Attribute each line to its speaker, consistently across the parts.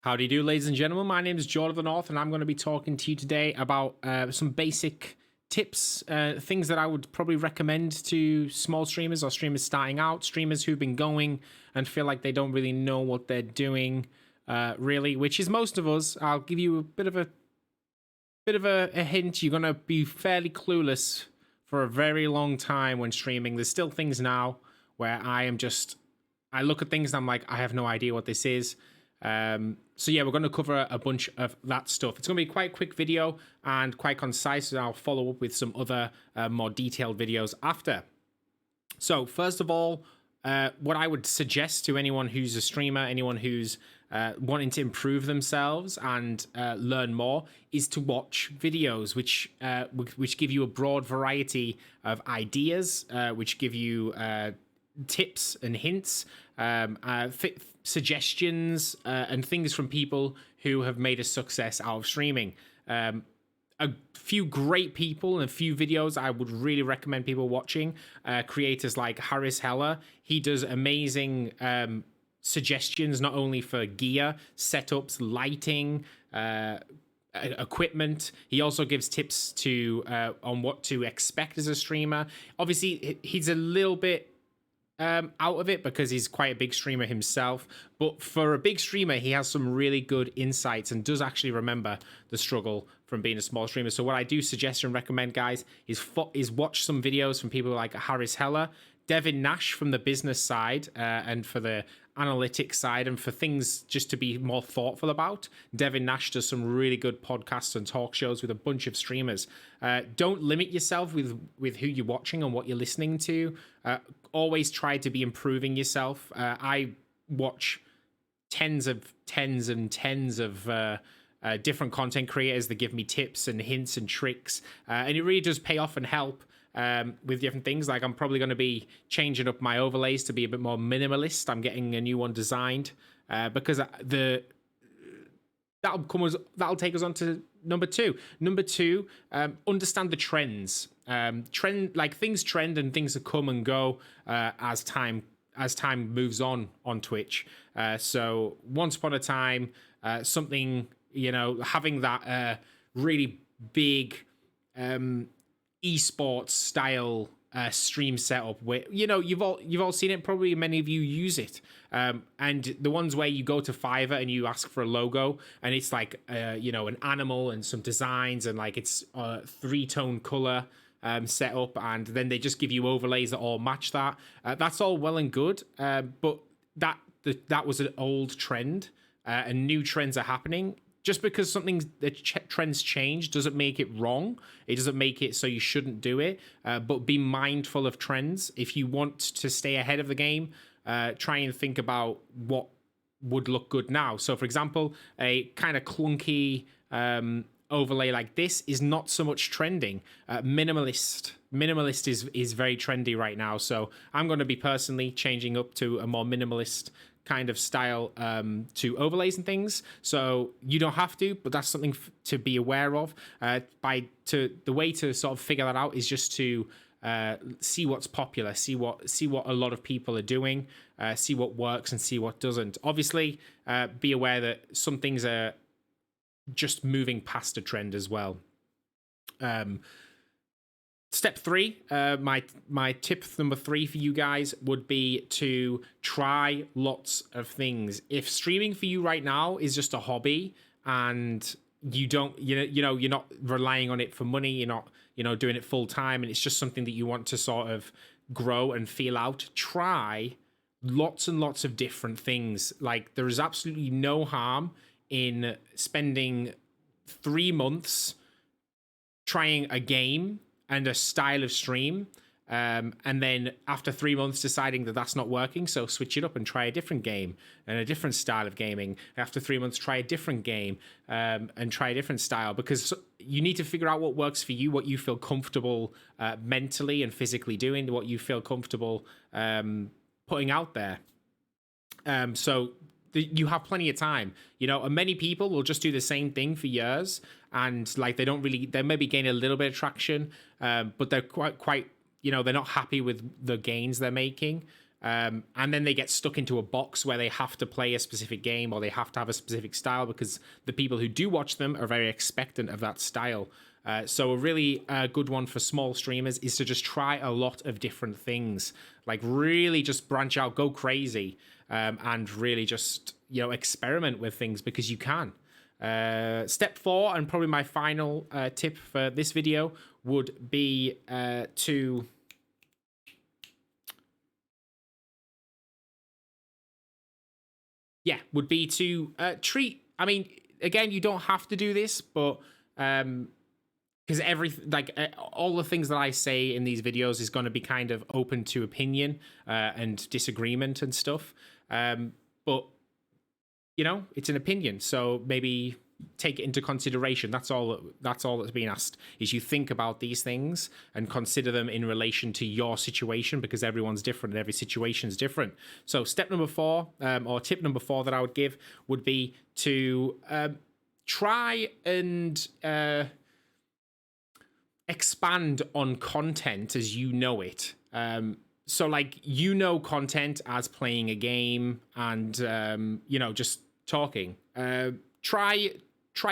Speaker 1: Howdy do, ladies and gentlemen. My name is Jordan of the North, and I'm going to be talking to you today about some basic tips, things that I would probably recommend to small streamers or streamers starting out, streamers who've been going and feel like they don't really know what they're doing, really, which is most of us. I'll give you a bit of a hint. You're going to be fairly clueless for a very long time when streaming. There's still things now where I look at things and I'm like, I have no idea what this is. So yeah, we're going to cover a bunch of that stuff. It's going to be quite a quick video and quite concise, and I'll follow up with some other more detailed videos after. So first of all, what I would suggest to anyone who's a streamer, anyone who's wanting to improve themselves and learn more, is to watch videos which give you a broad variety of ideas, which give you tips and hints, suggestions, and things from people who have made a success out of streaming. A few great people and a few videos I would really recommend people watching. Creators like Harris Heller. He does amazing suggestions, not only for gear, setups, lighting, equipment. He also gives tips to on what to expect as a streamer. Obviously, he's a little bit out of it because he's quite a big streamer himself, but for a big streamer he has some really good insights and does actually remember the struggle from being a small streamer. So what I do suggest and recommend, guys, is watch some videos from people like Harris Heller, Devin Nash from the business side, and for the analytics side, and for things just to be more thoughtful about. Devin Nash does some really good podcasts and talk shows with a bunch of streamers. Don't limit yourself with who you're watching and what you're listening to. Always try to be improving yourself. I watch tens of different content creators that give me tips and hints and tricks, and it really does pay off and help with different things. Like, I'm probably going to be changing up my overlays to be a bit more minimalist. I'm getting a new one designed because that'll take us on to number two. Understand the trends. Things trend and things come and go as time moves on Twitch. So once upon a time, something, having that really big esports style stream setup where you've all seen it. Probably many of you use it, and the ones where you go to Fiverr and you ask for a logo and it's like an animal and some designs and like it's a 3-tone color setup, and then they just give you overlays that all match that. That's all well and good, but that was an old trend, and new trends are happening. Just because trends change doesn't make it wrong. It doesn't make it so you shouldn't do it. But be mindful of trends. If you want to stay ahead of the game, try and think about what would look good now. So, for example, a kind of clunky overlay like this is not so much trending. Minimalist is very trendy right now. So I'm going to be personally changing up to a more minimalist kind of style to overlays and things. So you don't have to, but that's something to be aware of. The way to sort of figure that out is just to see what's popular, see what a lot of people are doing, see what works and see what doesn't. Obviously, be aware that some things are just moving past a trend as well. Step 3, my tip number 3 for you guys would be to try lots of things. If streaming for you right now is just a hobby and you don't, you're not relying on it for money, you're not, doing it full time, and it's just something that you want to sort of grow and feel out, try lots and lots of different things. Like, there is absolutely no harm in spending 3 months trying a game and a style of stream, and then after 3 months deciding that that's not working, so switch it up and try a different game and a different style of gaming. After 3 months, try a different game and try a different style, because you need to figure out what works for you, what you feel comfortable mentally and physically doing, what you feel comfortable putting out there. So you have plenty of time, and many people will just do the same thing for years, and like they maybe gain a little bit of traction, but they're quite they're not happy with the gains they're making. And then they get stuck into a box where they have to play a specific game or they have to have a specific style because the people who do watch them are very expectant of that style. So a really good one for small streamers is to just try a lot of different things, like really just branch out, go crazy, and really just, experiment with things because you can. Step 4, and probably my final tip for this video, would be to treat. I mean, again, you don't have to do this, but because all the things that I say in these videos is going to be kind of open to opinion and disagreement and stuff. But it's an opinion, so maybe take it into consideration. That's all that's being asked, is you think about these things and consider them in relation to your situation, because everyone's different and every situation's different. So step number 4, or tip number 4 that I would give would be to try and expand on content as you know it. So like, content as playing a game and just talking. Try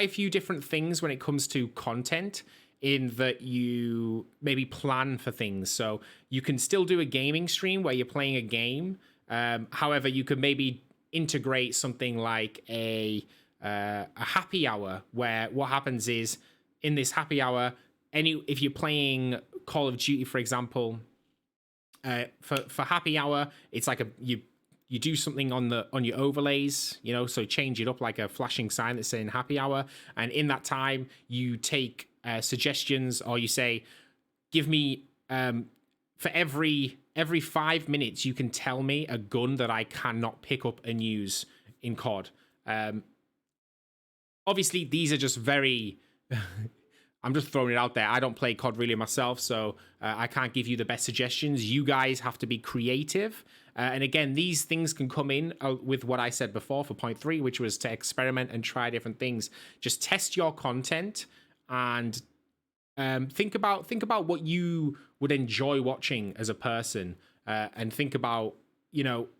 Speaker 1: a few different things when it comes to content, in that you maybe plan for things. So you can still do a gaming stream where you're playing a game. However, you could maybe integrate something like a happy hour, where what happens is, in this happy hour, if you're playing Call of Duty, for example, for happy hour, it's like you do something on your overlays, so change it up, like a flashing sign that's saying happy hour, and in that time you take suggestions, or you say, give me for every 5 minutes you can tell me a gun that I cannot pick up and use in COD. Obviously these are just very I'm just throwing it out there. I don't play COD really myself, so I can't give you the best suggestions. You guys have to be creative. And again, these things can come in with what I said before for point 3, which was to experiment and try different things. Just test your content and think about what you would enjoy watching as a person, and think about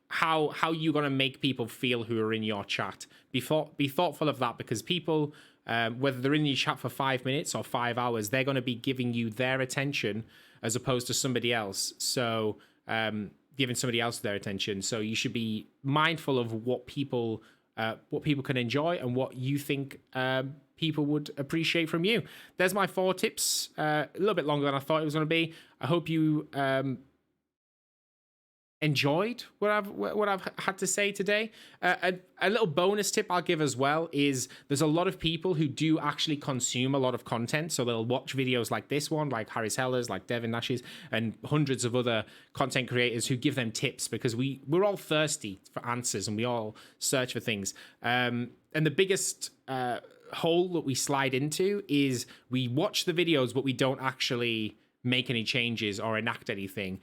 Speaker 1: how you're going to make people feel who are in your chat. Be thoughtful of that, because people, whether they're in your chat for 5 minutes or 5 hours, they're going to be giving you their attention as opposed to somebody else. So giving somebody else their attention. So you should be mindful of what people can enjoy and what you think people would appreciate from you. There's my 4 tips. A little bit longer than I thought it was going to be. I hope you enjoyed what I've had to say today. A little bonus tip I'll give as well is, there's a lot of people who do actually consume a lot of content. So they'll watch videos like this one, like Harris Heller's, like Devin Nash's, and hundreds of other content creators who give them tips, because we're all thirsty for answers and we all search for things. And the biggest hole that we slide into is we watch the videos, but we don't actually make any changes or enact anything.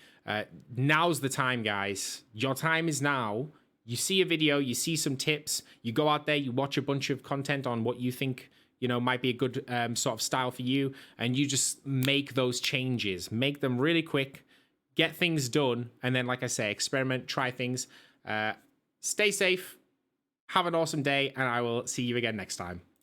Speaker 1: Now's the time, guys. Your time is now. You see a video, you see some tips, you go out there, you watch a bunch of content on what you think might be a good sort of style for you, and you just make those changes. Make them really quick, get things done, and then, like I say, experiment, try things. Stay safe, have an awesome day, and I will see you again next time.